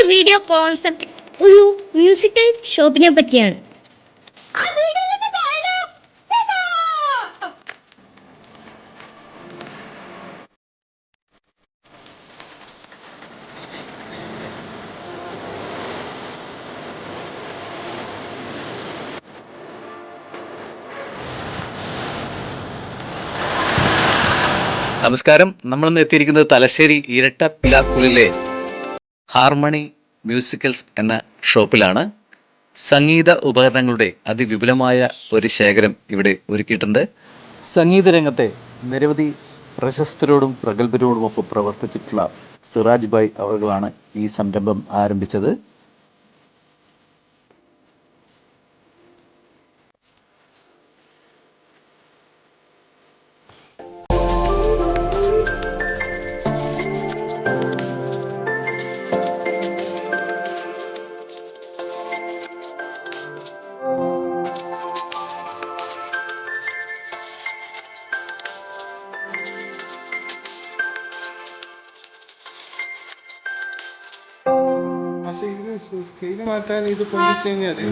Video concept ഒരു musical ഷോപ്പിനെ പറ്റിയാണ്. നമസ്കാരം. നമ്മളിന്ന് എത്തിയിരിക്കുന്നത് തലശ്ശേരി ഇരട്ടപ്പിലാക്കുളിലെ ഹാർമണി മ്യൂസിക്കൽസ് എന്ന ഷോപ്പിലാണ്. സംഗീത ഉപകരണങ്ങളുടെ അതിവിപുലമായ ഒരു ശേഖരം ഇവിടെ ഒരുക്കിയിട്ടുണ്ട്. സംഗീത രംഗത്തെ നിരവധി പ്രശസ്തരോടും പ്രഗത്ഭരോടുമൊപ്പം പ്രവർത്തിച്ചിട്ടുള്ള സിറാജ് ഭായ് അവர்களാണ് ഈ സംരംഭം ആരംഭിച്ചത്. പക്ഷെ ഇത് സ്കെയില് മാറ്റാൻ ഇത് പൊങ്ങിച്ചു കഴിഞ്ഞാല്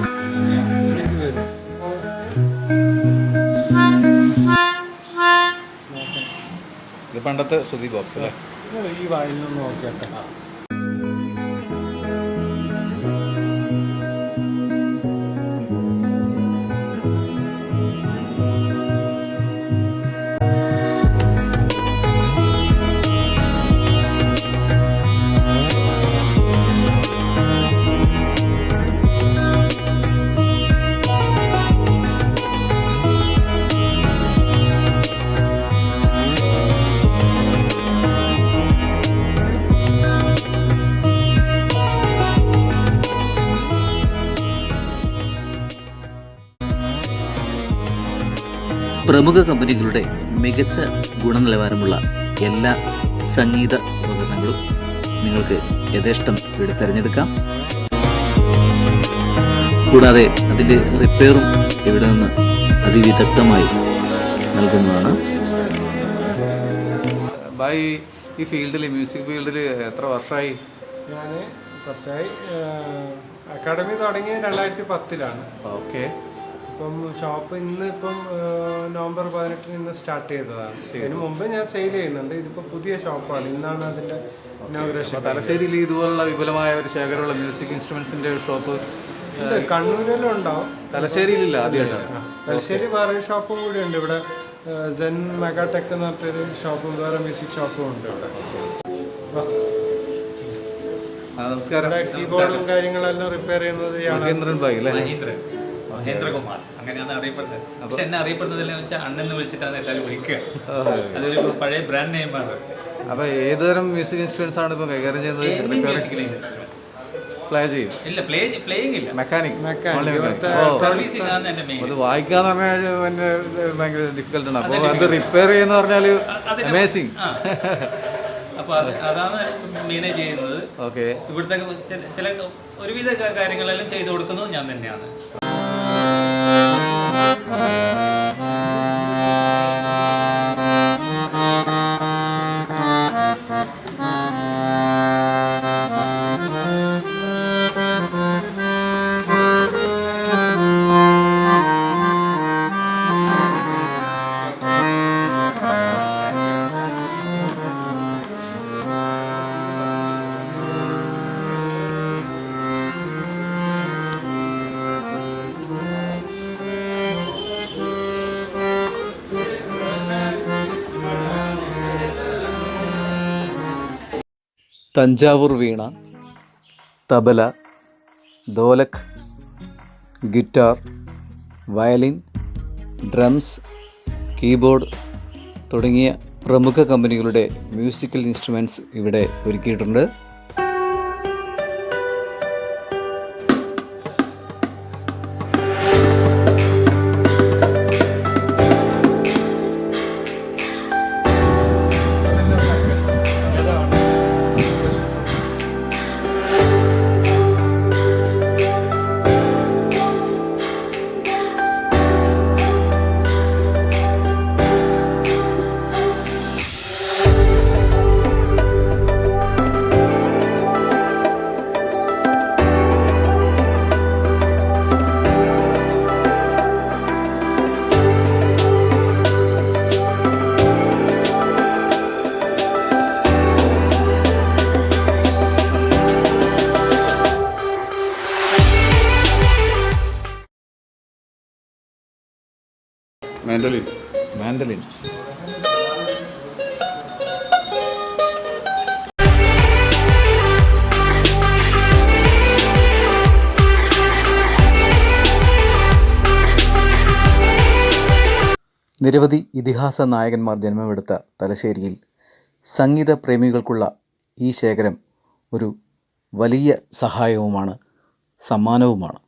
ഇത് വരും. ഇത് പണ്ടത്തെ ശ്രുതി ബോക്സ് അല്ലേ? ഈ വായിൽ നിന്ന് നോക്കിയാട്ടെ. പ്രമുഖ കമ്പനികളുടെ മികച്ച ഗുണനിലവാരമുള്ള എല്ലാ സംഗീത ഉപകരണങ്ങളും നിങ്ങൾക്ക് യഥേഷ്ടം ഇവിടെ തിരഞ്ഞെടുക്കാം. കൂടാതെ അതിൻ്റെ റിപ്പയറും ഇവിടെ നിന്ന് അതിവിദഗ്ധമായി നൽകുന്നതാണ്. ബായ്, ഈ ഫീൽഡിൽ മ്യൂസിക് ഫീൽഡിൽ എത്ര വർഷമായി? ഞാൻ കുറച്ചായി. അക്കാഡമി തുടങ്ങിയത് 2010-ലാണ്. ഓക്കെ. ഇപ്പം ഷോപ്പ് ഇപ്പം നവംബർ 18 ഇന്ന് സ്റ്റാർട്ട് ചെയ്തതാണ്. ഇതിന് മുമ്പ് ഞാൻ സെയിൽ ചെയ്യുന്നുണ്ട്. ഇതിപ്പോൾ പുതിയ ഷോപ്പാണ്. ഇന്നാണ് അതിൻ്റെ ഇനോഗ്രേഷൻ. തലശ്ശേരിയിൽ ഇതുപോലുള്ള വിപുലമായ ഒരു ശേഖരമുള്ള മ്യൂസിക് ഇൻസ്ട്രുമെന്റ്സിന്റെ ഒരു ഷോപ്പ് കണ്ണൂരിലും ഉണ്ടാവും, തലശ്ശേരിയിലില്ല. ആദ്യമായിട്ടാണ്. തലശ്ശേരി വേറെ ഷോപ്പും കൂടി ഉണ്ട്. ഇവിടെ ജെൻ മെഗാടെക് എന്ന് പറഞ്ഞൊരു ഷോപ്പും വേറെ മ്യൂസിക് ഷോപ്പും ഉണ്ട് ഇവിടെ. നമസ്കാരം. കീബോർഡും കാര്യങ്ങളെല്ലാം റിപ്പയർ ചെയ്യുന്നത് മഹേന്ദ്രൻ ഭായ് അല്ലേ? മഹേന്ദ്രകുമാർ അങ്ങനെയാണ് അറിയപ്പെടുന്നത്. പക്ഷെ എന്നെ അറിയപ്പെടുന്നതെന്ന് വെച്ചാൽ അണ്ണെന്ന് വിളിച്ചിട്ടാണ് എല്ലാവരും വിളിക്കുക. അതൊരു പഴയ ബ്രാൻഡ് നെയിമാണ്. അപ്പൊ ഏതുതരം മ്യൂസിക് ഇൻസ്ട്രുമെന്റ്സ് ആണ് ഇപ്പൊ കൈകാര്യം ചെയ്യുന്നത്? പ്ലേ ചെയ്യും? ഇല്ല, പ്ലേയിങ് ഇല്ല, മെക്കാനിക്. സർവീസിംഗ് ആണ് എന്റെ മെയിൻ. അത് വായിക്കാന്ന് പറഞ്ഞാൽ ഭയങ്കര ഡിഫിക്കൽട്ട് ആണ്. അപ്പോൾ അത് റിപ്പയർ ചെയ്യുന്ന പറഞ്ഞാൽ അമേസിങ്. അപ്പൊ അതാണ് മെയിനായി ചെയ്യുന്നത്. ഓക്കെ. ഇവിടുത്തെ ചില ഒരുവിധ കാര്യങ്ങളെല്ലാം ചെയ്തു കൊടുക്കുന്നത് ഞാൻ തന്നെയാണ്. Thanjavur veena, tabla, dholak, guitar, violin, drums, keyboard തുടങ്ങിയ പ്രമുഖ കമ്പനികളുടെ മ്യൂസിക്കൽ ഇൻസ്ട്രുമെൻറ്റ്സ് ഇവിടെ ഒരുക്കിയിട്ടുണ്ട്. മാൻഡലിൻ. നിരവധി ഇതിഹാസ നായകന്മാർ ജന്മമെടുത്ത തലശ്ശേരിയിൽ സംഗീത പ്രേമികൾക്കുള്ള ഈ ശേഖരം ഒരു വലിയ സഹായവുമാണ്, സമ്മാനവുമാണ്.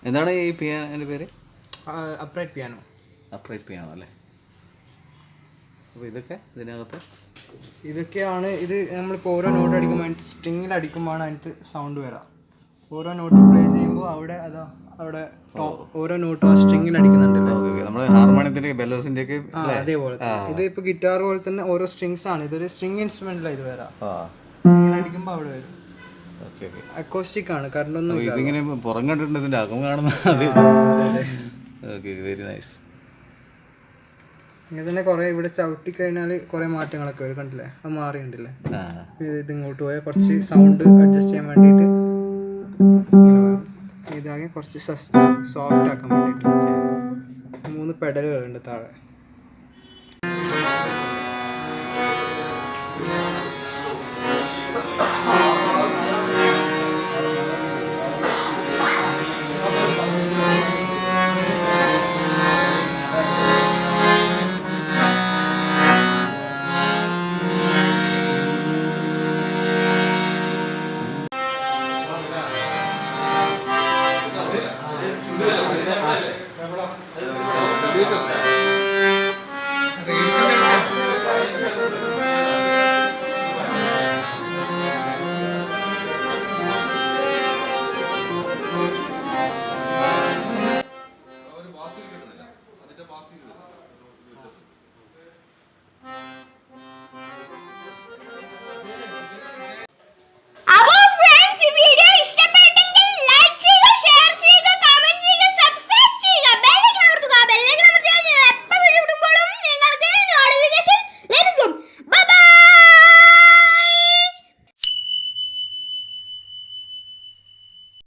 എന്താണ് ഈ പിയാനോൻ്റെ പേര്? Upright piano. അപ്രൈറ്റ് പിയാനോ അല്ലേ? അപ്പോൾ ഇതൊക്കെ ഇതിനകത്ത് ഇതൊക്കെയാണ്. ഇത് നമ്മളിപ്പോൾ ഓരോ നോട്ട് അടിക്കുമ്പോൾ സ്ട്രിങ്ങിൽ അടിക്കുമ്പോഴാണ് അതിനകത്ത് സൗണ്ട് വരാം. ഓരോ നോട്ട് പ്ലേ ചെയ്യുമ്പോൾ അവിടെ ഓരോ നോട്ടും ആ സ്ട്രിങ്ങിൽ അടിക്കുന്നുണ്ടല്ലോ. നമ്മുടെ ഹാർമോണിയത്തിൻ്റെ ബെല്ലോസിൻ്റെ ഒക്കെ അതേപോലെ ഇത് ഇപ്പോൾ ഗിറ്റാർ പോലെ തന്നെ ഓരോ സ്ട്രിങ്സ് ആണ്. ഇതൊരു സ്ട്രിങ് ഇൻസ്ട്രുമെന്റിലാണ് ഇത് വരാം. ഇങ്ങനെ അടിക്കുമ്പോൾ അവിടെ വരും. അക്കോസ്റ്റിക് ആണ്, കറണ്ട് ഒന്നും ഇല്ല. ഇതിങ്ങനെ പുറം കണ്ടിട്ടുണ്ട്, ഇതിൻ്റെ അകം കാണുന്ന ഓക്കെ, വെരി നൈസ്. ഇങ്ങനെ തന്നെ കുറേ ഇവിടെ ചവിട്ടി കഴിഞ്ഞാൽ കുറേ മാറ്റങ്ങളൊക്കെ വരും, കണ്ടില്ലേ? അത് മാറിയുണ്ടല്ലേ. ഇത് ഇങ്ങോട്ട് പോയാൽ കുറച്ച് സൗണ്ട് അഡ്ജസ്റ്റ് ചെയ്യാൻ വേണ്ടിയിട്ട് ഇതാകെ കുറച്ച് സോഫ്റ്റ് ആക്കാൻ വേണ്ടിയിട്ട് 3 പെഡലുകളുണ്ട് താഴെ.